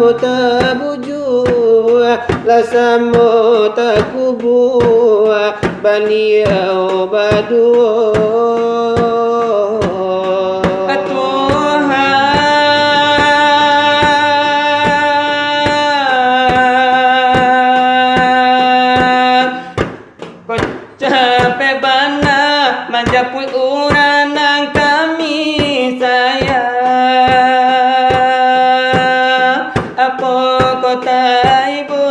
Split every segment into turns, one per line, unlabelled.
Lasamu tabuju, lasamu takubu, baliau badu.
Capek bana menjapui uranan kami sayang. Apa kota ibu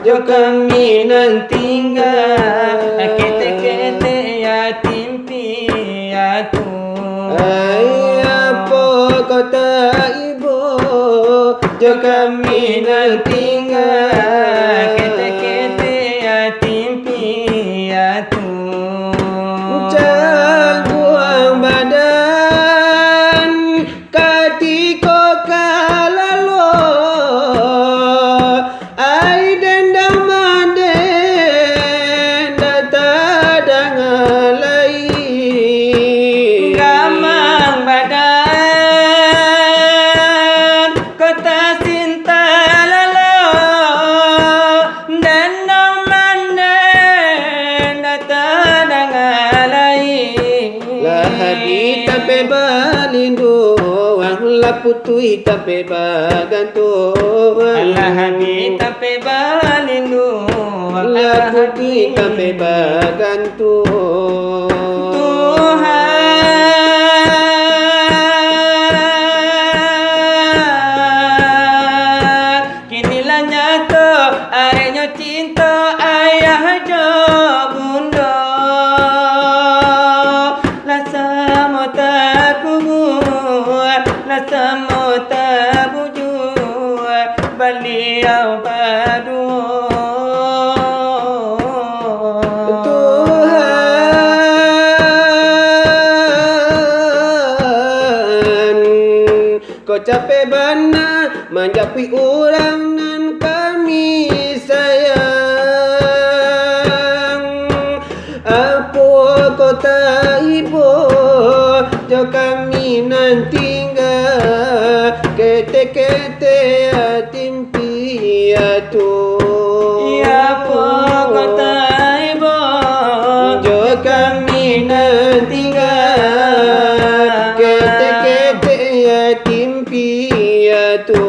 jo kami nan tinggal, kete-kete yatim piatu.
Ay, apa kota ibu jo kami nan tinggal,
kete-kete yatim piatu.
Caguang badan ketika kalalo, ai dendam maden data dangalai.
Gamang badan kota cinta lalo, dan manden data dangalai.
Lahadi tape balindu, wang laputui tape bagantu.
Lahadi tape balindu,
laputui tape bagantu.
Tuhan, kinilah nyata arenya cinta ayah jo bunda. Lasamu takubu, lasamu tabuju, baliau badu.
Tuhan, kau capek bana menjapi orang nan kami sayang. Apa kota ibu jo kami nan tinggal, kete-kete yatim piatu.
Ya kota ibu
Jo kami nan tinggal, kete-kete yatim piatu.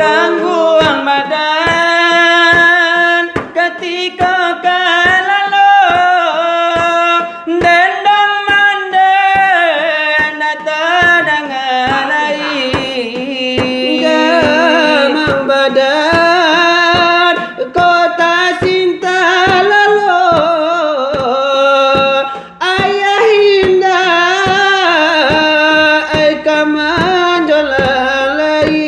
gangguan badan ketika kalalo, dendam manden data dangalai.
Gamang badan kota cinta lalo, ayah indah ay kamanjolalai.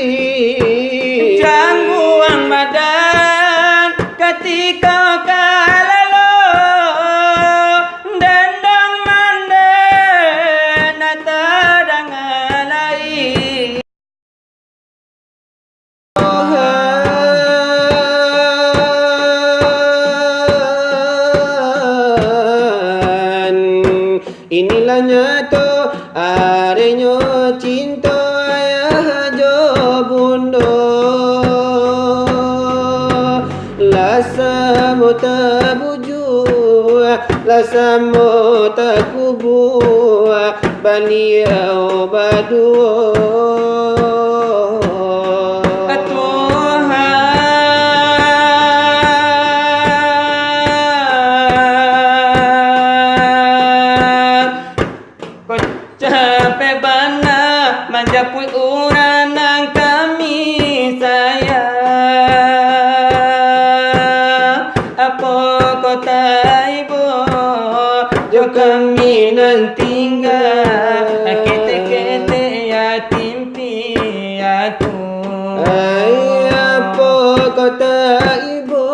Gangguan badan ketika kalalo, dendam manden data dangalai.
Tuhan, inilah nyata arenyo cinta ayah jo bundo. Lasamu tabuju, lasamu takubu, baliau badu.
Tuhan, capek bana menjapui uranan kami sayang. Apa kota ibu jo kami nan tinggal, kete-kete yatim piatu.
Ay, apa kota ibu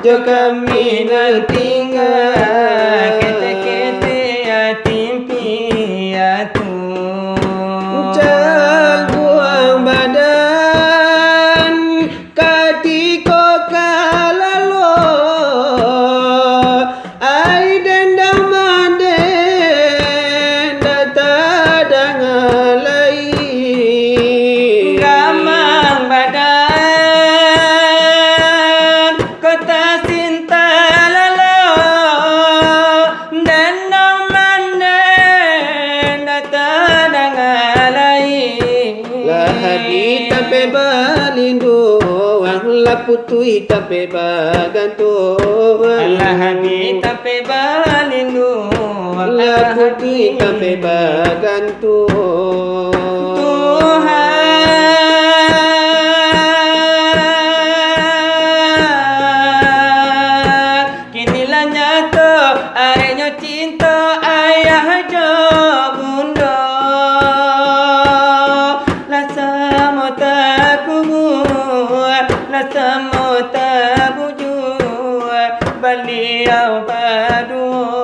jo kami nan tinggal,
kete-kete yatim piatu.
caguang badan ketika kalalo, ai dendam maden data dangalai. hadi tapi balindu Allah putui tapi bagantu
Allah hadi tapi balindu
Allah putui tapi bagantu
Tuhan kinilah nyata airnya cinta ayah jo bunda lasa mau takumu lasa mau tabuju beliau berdua